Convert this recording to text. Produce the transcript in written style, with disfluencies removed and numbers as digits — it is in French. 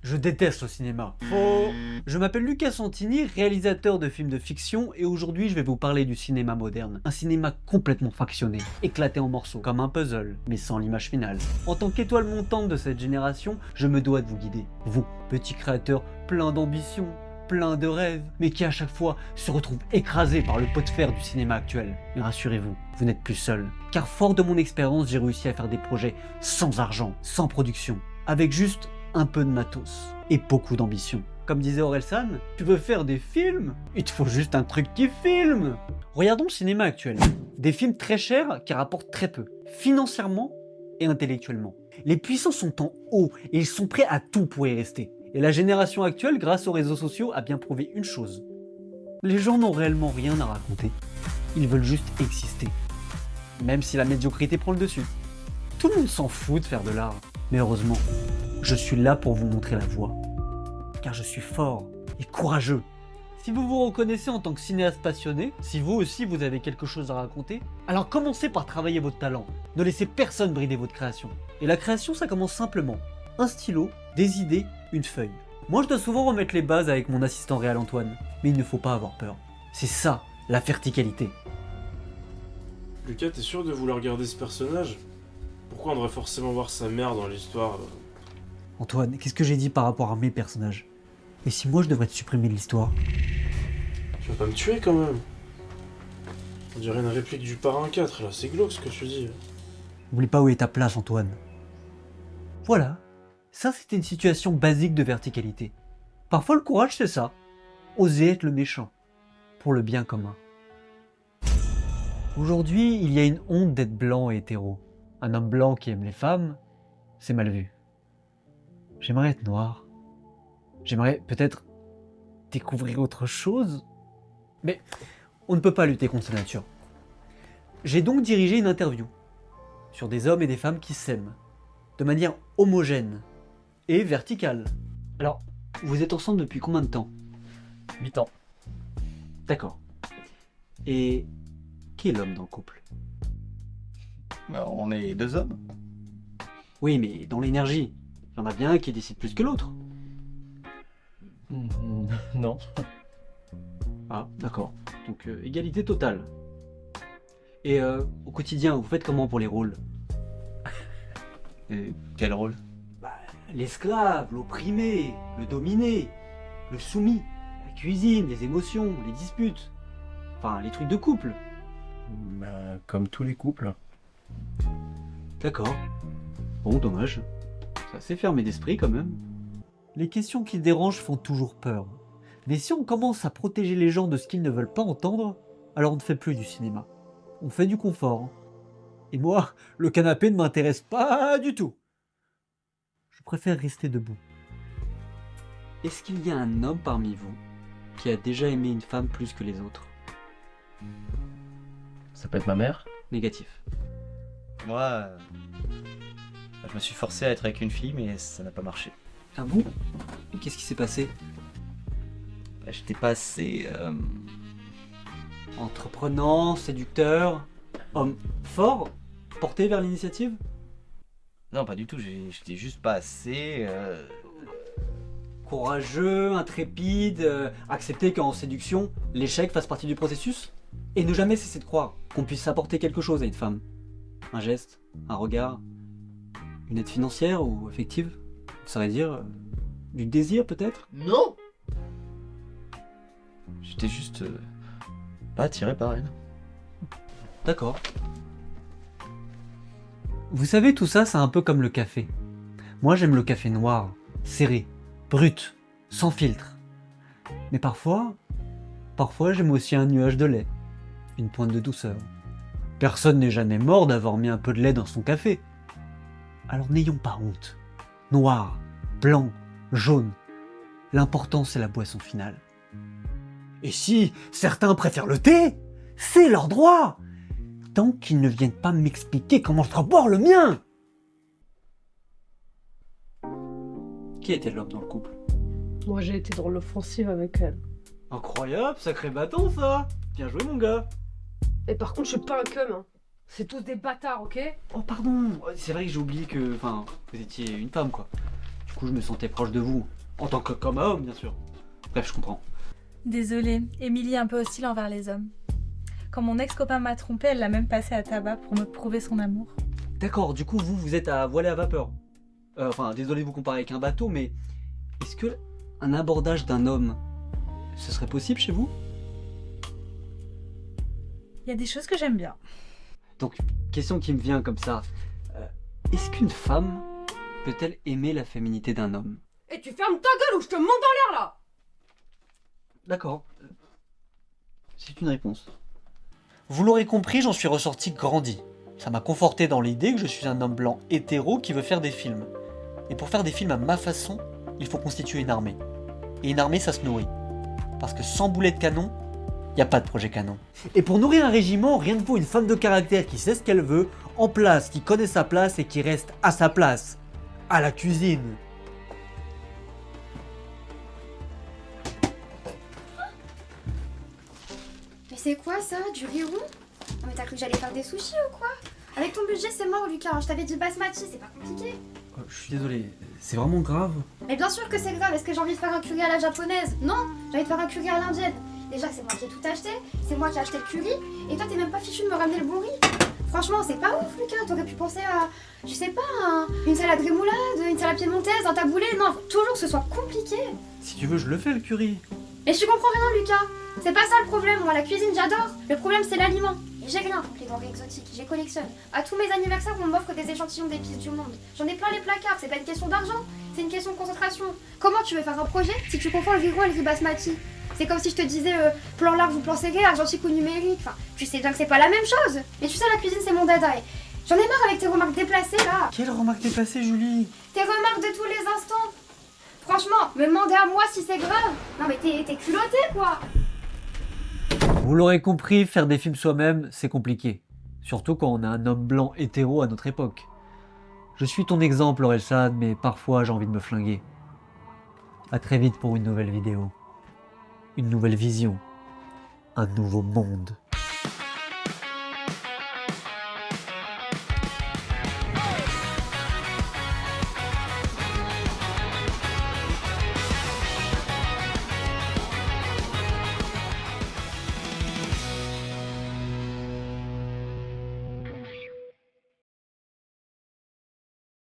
Je déteste le cinéma. Faux. Je m'appelle Lucas Santini, réalisateur de films de fiction, et aujourd'hui je vais vous parler du cinéma moderne. Un cinéma complètement fractionné, éclaté en morceaux, comme un puzzle, mais sans l'image finale. En tant qu'étoile montante de cette génération, je me dois de vous guider. Vous, petit créateur plein d'ambition, plein de rêves, mais qui à chaque fois se retrouve écrasé par le pot de fer du cinéma actuel. Mais rassurez-vous, vous n'êtes plus seul. Car fort de mon expérience, j'ai réussi à faire des projets sans argent, sans production, avec juste un peu de matos et beaucoup d'ambition. Comme disait Orelsan, tu veux faire des films? Il te faut juste un truc qui filme. Regardons le cinéma actuel. Des films très chers qui rapportent très peu, financièrement et intellectuellement. Les puissants sont en haut et ils sont prêts à tout pour y rester. Et la génération actuelle, grâce aux réseaux sociaux, a bien prouvé une chose. Les gens n'ont réellement rien à raconter. Ils veulent juste exister. Même si la médiocrité prend le dessus. Tout le monde s'en fout de faire de l'art. Mais heureusement, je suis là pour vous montrer la voie. Car je suis fort et courageux. Si vous vous reconnaissez en tant que cinéaste passionné, si vous aussi vous avez quelque chose à raconter, alors commencez par travailler votre talent. Ne laissez personne brider votre création. Et la création, ça commence simplement. Un stylo, des idées, une feuille. Moi je dois souvent remettre les bases avec mon assistant réel Antoine. Mais il ne faut pas avoir peur. C'est ça, la verticalité. Lucas, t'es sûr de vouloir garder ce personnage? Pourquoi on devrait forcément voir sa mère dans l'histoire? Antoine, qu'est-ce que j'ai dit par rapport à mes personnages? Et si moi je devrais te supprimer de l'histoire? Tu vas pas me tuer quand même. On dirait une réplique du Parrain 4 là, c'est glauque ce que tu dis. N'oublie pas où est ta place, Antoine. Voilà, ça c'était une situation basique de verticalité. Parfois le courage c'est ça, oser être le méchant, pour le bien commun. Aujourd'hui, il y a une honte d'être blanc et hétéro. Un homme blanc qui aime les femmes, c'est mal vu. J'aimerais être noir. J'aimerais peut-être découvrir autre chose. Mais on ne peut pas lutter contre sa nature. J'ai donc dirigé une interview sur des hommes et des femmes qui s'aiment, de manière homogène et verticale. Alors, vous êtes ensemble depuis combien de temps? 8 ans. D'accord. Et qui est l'homme dans le couple? On est 2 hommes. Oui, mais dans l'énergie, il y en a bien un qui décide plus que l'autre. Non. Ah, d'accord. Donc, égalité totale. Et au quotidien, vous faites comment pour les rôles? Et quel rôle? L'esclave, l'opprimé, le dominé, le soumis, la cuisine, les émotions, les disputes. Enfin, les trucs de couple. Comme tous les couples. D'accord. Bon, dommage. C'est assez fermé d'esprit quand même. Les questions qui dérangent font toujours peur. Mais si on commence à protéger les gens de ce qu'ils ne veulent pas entendre, alors on ne fait plus du cinéma. On fait du confort. Et moi, le canapé ne m'intéresse pas du tout. Je préfère rester debout. Est-ce qu'il y a un homme parmi vous qui a déjà aimé une femme plus que les autres? Ça peut être ma mère. Négatif. Moi, je me suis forcé à être avec une fille, mais ça n'a pas marché. Ah bon? Qu'est-ce qui s'est passé? J'étais pas assez... Entreprenant, séducteur, homme fort, porté vers l'initiative? Non, pas du tout, j'étais juste pas assez... Courageux, intrépide, accepter qu'en séduction, l'échec fasse partie du processus? Et ne jamais cesser de croire qu'on puisse apporter quelque chose à une femme. Un geste, un regard, une aide financière ou affective, ça veut dire du désir peut-être? Non. J'étais juste... pas attiré par elle. D'accord. Vous savez, tout ça, c'est un peu comme le café. Moi, j'aime le café noir, serré, brut, sans filtre. Mais parfois j'aime aussi un nuage de lait, une pointe de douceur. Personne n'est jamais mort d'avoir mis un peu de lait dans son café. Alors n'ayons pas honte. Noir, blanc, jaune. L'important, c'est la boisson finale. Et si certains préfèrent le thé, c'est leur droit, tant qu'ils ne viennent pas m'expliquer comment je dois boire le mien. Qui était l'homme dans le couple? Moi, j'ai été dans l'offensive avec elle. Incroyable, sacré bâton ça. Bien joué mon gars. Et par contre, je suis pas un cum, hein. C'est tous des bâtards, ok? Oh pardon, c'est vrai que j'ai oublié que... Enfin, vous étiez une femme quoi. Du coup, je me sentais proche de vous. En tant que comme homme, bien sûr. Bref, je comprends. Désolée, Émilie est un peu hostile envers les hommes. Quand mon ex-copain m'a trompée, elle l'a même passé à tabac pour me prouver son amour. D'accord, du coup, vous êtes à voile à vapeur. Enfin, désolé de vous comparer avec un bateau, mais est-ce que un abordage d'un homme, ce serait possible chez vous? Il y a des choses que j'aime bien. Donc, question qui me vient comme ça. Est-ce qu'une femme peut-elle aimer la féminité d'un homme? Et tu fermes ta gueule ou je te monte dans l'air là! D'accord. C'est une réponse. Vous l'aurez compris, j'en suis ressorti grandi. Ça m'a conforté dans l'idée que je suis un homme blanc hétéro qui veut faire des films. Et pour faire des films à ma façon, il faut constituer une armée. Et une armée, ça se nourrit. Parce que sans boulet de canon, il n'y a pas de projet canon. Et pour nourrir un régiment, rien ne vaut une femme de caractère qui sait ce qu'elle veut, en place, qui connaît sa place et qui reste à sa place. À la cuisine. Mais c'est quoi ça? Du riz roux? Non mais t'as cru que j'allais faire des sushis ou quoi? Avec ton budget c'est mort Lucas, hein. Je t'avais dit basmati, c'est pas compliqué. Je suis désolé, c'est vraiment grave. Mais bien sûr que c'est grave, est-ce que j'ai envie de faire un curry à la japonaise? Non, j'ai envie de faire un curry à l'indienne. Déjà que c'est moi qui ai tout acheté, c'est moi qui ai acheté le curry, et toi t'es même pas fichu de me ramener le bon riz. Franchement c'est pas ouf Lucas, t'aurais pu penser à, je sais pas, une salade rémoulade, une salade piémontaise, un taboulé, non, faut toujours que ce soit compliqué. Si tu veux, je le fais le curry. Et je comprends rien Lucas, c'est pas ça le problème, moi la cuisine j'adore, le problème c'est l'aliment. Et j'ai rien contre les denrées exotiques, je les collectionne. À tous mes anniversaires on m'offre des échantillons d'épices du monde. J'en ai plein les placards, c'est pas une question d'argent, c'est une question de concentration. Comment tu veux faire un projet si tu confonds le riz rond et le riz basmati? C'est comme si je te disais plan large ou plan serré, argentique ou numérique, enfin tu sais bien que c'est pas la même chose. Mais tu sais la cuisine c'est mon dada et j'en ai marre avec tes remarques déplacées là. Quelle remarque déplacée, Julie? Tes remarques de tous les instants. Franchement, me demander à moi si c'est grave. Non mais t'es culotté quoi. Vous l'aurez compris, faire des films soi-même, c'est compliqué. Surtout quand on a un homme blanc hétéro à notre époque. Je suis ton exemple, Orelsan, mais parfois j'ai envie de me flinguer. A très vite pour une nouvelle vidéo. Une nouvelle vision. Un nouveau monde.